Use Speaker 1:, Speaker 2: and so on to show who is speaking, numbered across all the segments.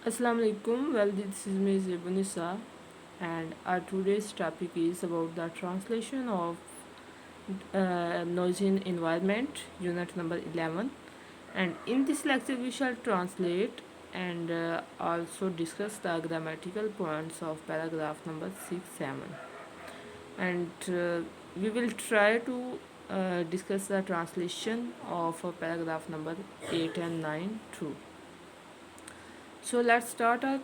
Speaker 1: Assalamu alaikum. Well, this is Ms. Ibunisa, and our today's topic is about the translation of noise in environment, unit number 11. And in this lecture, we shall translate and also discuss the grammatical points of paragraph number 6, 7. And we will try to discuss the translation of paragraph number 8 and 9 too. So let's start our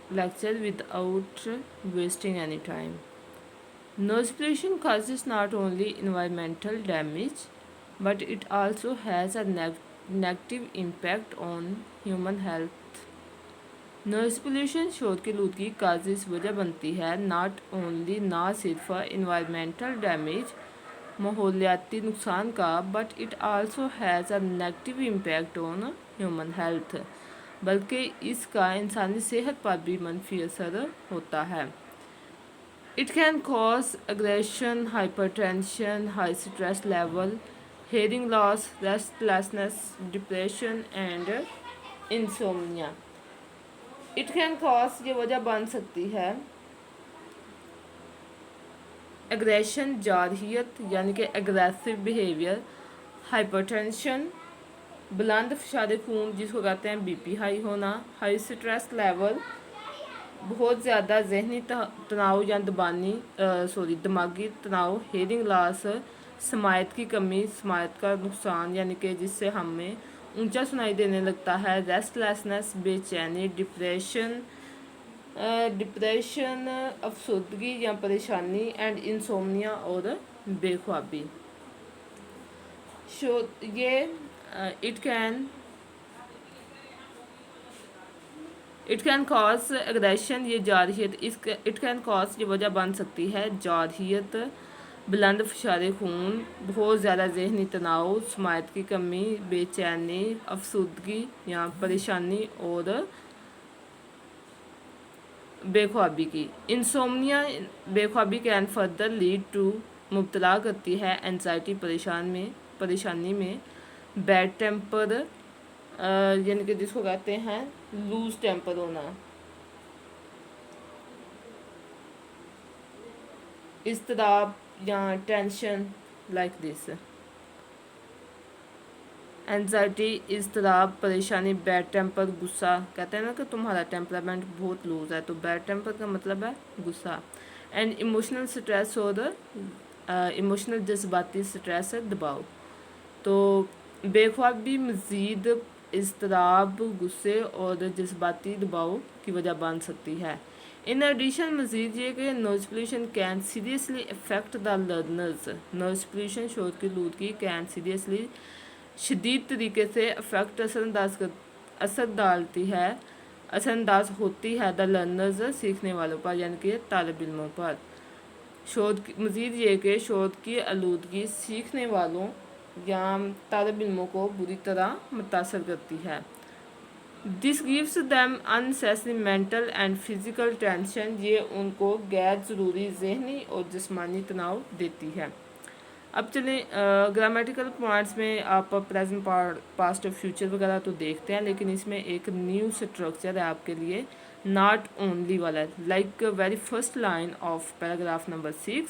Speaker 1: lecture without wasting any time. Noise pollution causes not only environmental damage but it also has a negative impact on human health. Noise pollution शोर की आलूदगी का इस वजह बनती है ना सिर्फ इन्वायरमेंटल डैमेज माहौलियाती नुकसान का but it also has a negative impact on human health बल्कि इसका इंसानी सेहत पर भी मनफी असर होता है. It can cause aggression, hypertension, high stress level, hearing loss, restlessness, depression and insomnia. It can cause ये वजह बन सकती है एग्रेशन, जारहियत यानी कि एग्रेसिव बिहेवियर, हाइपरटेंशन बुलंद फशाद खून जिसको कहते हैं बीपी हाई होना, हाई स्ट्रेस लेवल बहुत ज़्यादा जहनी तनाव या दिमागी तनाव, हेयरिंग लॉस समायत की कमी, समायत का नुकसान यानी कि जिससे हमें ऊंचा सुनाई देने लगता है, रेस्टलेसनेस बेचैनी, डिप्रेशन अफसरदगी या परेशानी एंड इंसोमनिया और बेख्वाबी. शो ये इट कैन कॉज एग्रेशन, ये जारहियत इट कैन कॉज ये वजह बन सकती है जारहियत, बुलंद फशार खून, बहुत ज़्यादा जहनी तनाव, समायत की कमी, बेचैनी, अफसरदगी या परेशानी और बेख्वाबी की. इंसोमनिया बेख्वाबी कैन फर्दर लीड टू मुब्तला करती है एनजाइटी परेशानी में, बैड टेम्पर यानी कि जिसको कहते हैं लूज टेम्पर होना, इज़्तिराब या टेंशन लाइक दिस. एनजाइटी, इज़्तिराब, परेशानी, बैड टेम्पर, गुस्सा. कहते हैं ना कि तुम्हारा टेम्परामेंट बहुत लूज है, तो बैड टेम्पर का मतलब है गुस्सा. एंड इमोशनल स्ट्रेस और इमोशनल जज्बाती स्ट्रेस है दबाव. तो बेख्वाबी मज़ीद इज़्तिराब, गुस्से और जज्बाती दबाव की वजह बन सकती है. इन एडिशन मज़ीद ये कि noise pollution can seriously affect the learners. Noise pollution शोर की आलूदगी कैन सीरियसली शदीद तरीके से अफेक्ट असरअंदाज होती है द लर्नर्स सीखने वालों पर यानी कि तालिब इल्मों पर. मज़ीद ये कि शोर की आलूदगी सीखने वालों या तालिब इल्मों को बुरी तरह मुतासर करती है. This gives them unnecessary mental and physical tension, ये उनको गैर ज़रूरी जहनी और जिस्मानी तनाव देती है. अब चलें ग्रामेटिकल पॉइंट्स में आप प्रेजेंट पास्ट और फ्यूचर वगैरह तो देखते हैं, लेकिन इसमें एक न्यू स्ट्रक्चर है आपके लिए, नॉट ओनली वाला. Like very first line of paragraph number 6,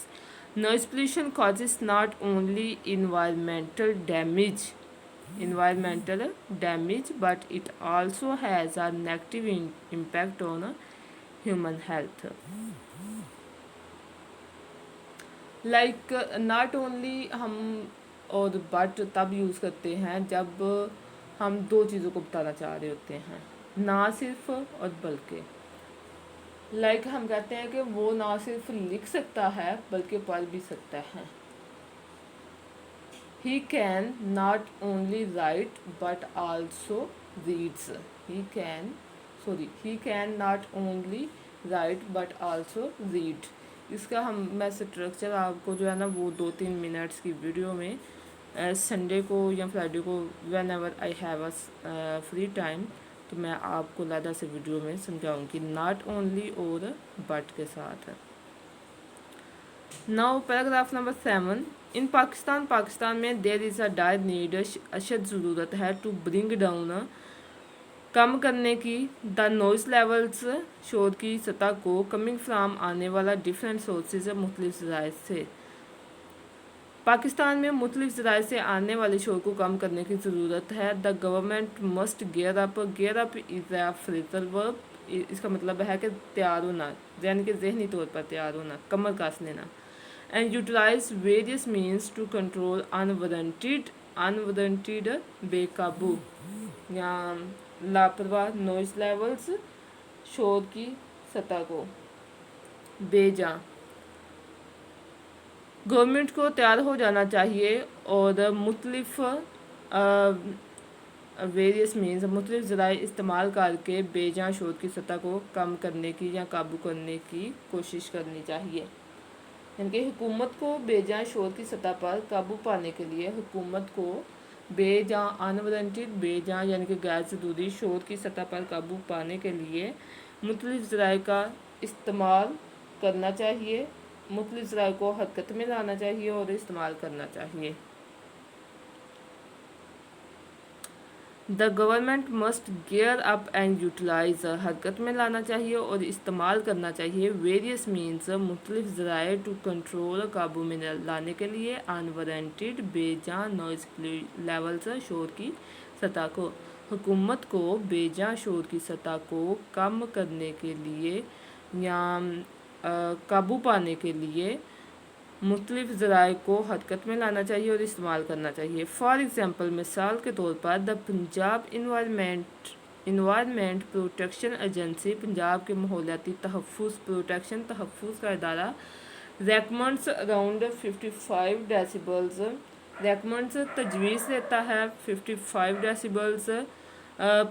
Speaker 1: noise pollution causes not only environmental damage but it also has a negative impact on human health. Like not only हम और but तब use करते हैं जब हम दो चीज़ों को बताना चाह रहे होते हैं, ना सिर्फ और बल्कि. लाइक हम कहते हैं कि वो ना सिर्फ लिख सकता है बल्कि पढ़ भी सकता है. He can not only write but also reads. He can not only write but also read. इसका मैं स्ट्रक्चर आपको जो है ना वो 2-3 मिनट्स की वीडियो में संडे को या फ्राइडे को whenever I have a free time तो मैं आपको लादा से वीडियो में समझाऊंगी नॉट ओनली और बट के साथ. Now paragraph number 7, in Pakistan में there is a dire need, अशद ज़रूरत है टू ब्रिंग डाउन कम करने की द नॉइस लेवल्स शोर की सतह को कमिंग फ्राम आने वाला डिफरेंट सोर्सेज मुख्तलिफ ज़राए से। पाकिस्तान में मुख्तलिफ ज़राए से आने वाले शोर को कम करने की ज़रूरत है। The government must gear up is a phrasal verb. इसका मतलब है कि तैयार होना, यानी कि जहनी तौर पर तैयार होना, कमर कस लेना। And utilize various means to control unwanted बेकाबू या लापरवाह नॉइस लेवल्स शोर की सतह को। बेजा गवर्नमेंट को तैयार हो जाना चाहिए और मुख्तलिफ वेरियस मीन्स मुख्तलिफ ज़राए इस्तेमाल करके बेजा शोर की सतह को कम करने की या काबू करने की कोशिश करनी चाहिए। यानी कि हुकूमत को बेजा शोर की सतह पर काबू पाने के लिए हुकूमत को बेजा अनवांटेड बेजा यानी कि गैर ज़रूरी शोर की सतह पर काबू पाने के लिए मुख्तलिफ ज़राए का इस्तेमाल करना चाहिए, मुख्तलिफ ज़राए को हरकत में लाना चाहिए और इस्तेमाल करना चाहिए। The government must gear up and utilize हरकत में लाना चाहिए और इस्तेमाल करना चाहिए वेरियस मीन्स मुख्तलिफ ज़राए टू कंट्रोल काबू में लाने के लिए अनवांटेड बेजा नॉइस लेवल्स शोर की सतह को। हुकूमत को बेजा शोर की सतह को कम करने के लिए या काबू पाने के लिए मुख्तलिफ ज़राए को हरकत में लाना चाहिए और इस्तेमाल करना चाहिए। फॉर एग्ज़ाम्पल मिसाल के तौर पर the Punjab environment protection agency Punjab के माहौलियाती तहफ़्फ़ुज़ का इदारा रेकमेंड्स अराउंड 55 डेसिबल्स रेकमेंड्स तजवीज़ देता है 55 decibels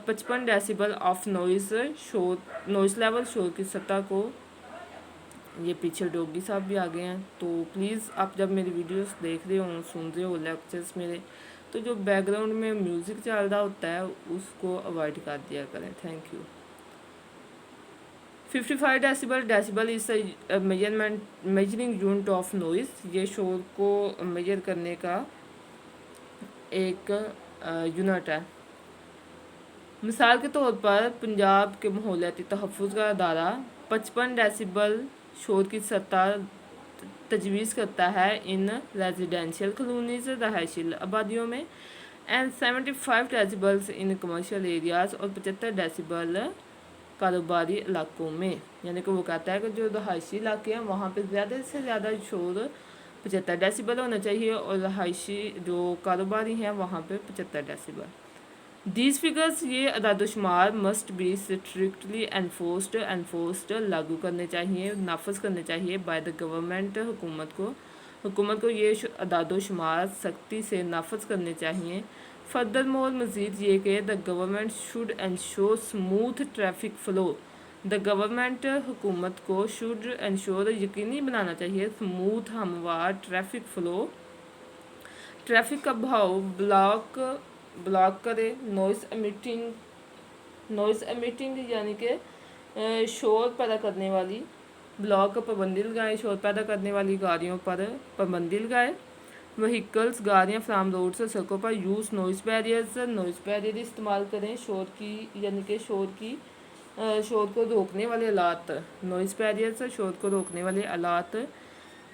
Speaker 1: 55 decibel of noise level शोर की सतह को। ये पीछे डॉगी साहब भी आ गए हैं, तो प्लीज़ आप जब मेरी वीडियोस देख रहे हो, सुन रहे हो लेक्चर्स मेरे, तो जो बैकग्राउंड में म्यूज़िक चल रहा होता है उसको अवॉइड कर दिया करें। Thank you. 55 decibel is measuring unit of noise. ये शोर को मेजर करने का एक यूनिट है। मिसाल के तौर पर पंजाब के माहौलियाती तहफ़्फ़ुज़ का इदारा 55 डेसिबल शोर की सतह तजवीज़ करता है इन रेजिडेंशियल कॉलोनीज़ रहायशी आबादियों में and 75 decibels in commercial areas और 75 डेसिबल कारोबारी इलाकों में। यानी कि वो कहता है कि जो रहायशी इलाके हैं वहाँ पे ज़्यादा से ज़्यादा शोर 75 डेसिबल होना चाहिए और रहायशी जो कारोबारी हैं वहाँ पे 75 डेसिबल। These figures ये अदादोशुमार मस्ट बी स्ट्रिक्टली एनफोर्स्ड लागू करने चाहिए, नाफज करने चाहिए बाय द गवर्नमेंट हुकूमत को ये अदादोशुमार सख्ती से नाफज करने चाहिए। फर्दर मोर मज़ीद ये कि the government should ensure smooth traffic flow. The government हुकूमत को शुड इंश्योर यकीनी बनाना चाहिए स्मूथ हमवार ट्रैफिक फ़्लो, ट्रैफिक का बहाव ब्लॉक करे। नॉइस एमिटिंग यानी कि शोर पैदा करने वाली ब्लॉक पाबंदी लगाए, शोर पैदा करने वाली गाड़ियों पर पाबंदी लगाए। वहीकल्स गाड़ियाँ फ्राम रोड्स सड़कों पर यूज़ नॉइस बैरियर इस्तेमाल करें शोर की यानी कि शोर को रोकने वाले आलात। नॉइस बैरियर्स शोर को रोकने वाले आलात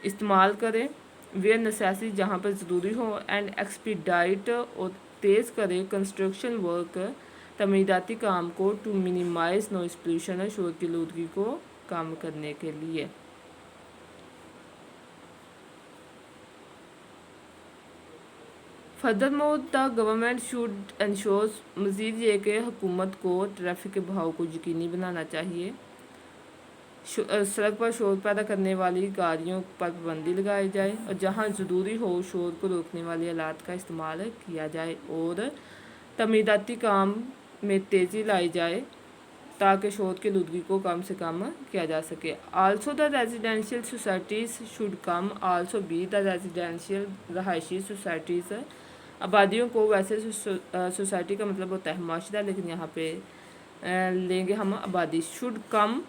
Speaker 1: इस्तेमाल करें। वेयर नेसेसरी जहाँ पर ज़रूरी हो एंड एक्सपीडाइट और तेज़ करें कंस्ट्रक्शन वर्क तमीराती काम को टू मिनिमाइज नॉइस पोल्यूशन शोर की आलूदगी को कम करने के लिए। Furthermore the government should ensure मज़ीद ये कि हुकूमत को ट्रैफिक के बहाव को यकीनी बनाना चाहिए। सड़क पर शोर पैदा करने वाली गाड़ियों पर पाबंदी लगाई जाए और जहां ज़रूरी हो शोर को रोकने वाली आलात का इस्तेमाल किया जाए और तमीराती काम में तेज़ी लाई जाए ताकि शोर की आलूदगी को कम से कम किया जा सके। Also the residential societies should come also be the residential रहायशी सोसाइटीज़ आबादियों को, वैसे सोसाइटी का मतलब होता है माशरा, लेकिन यहाँ पे लेंगे हम आबादी। Should come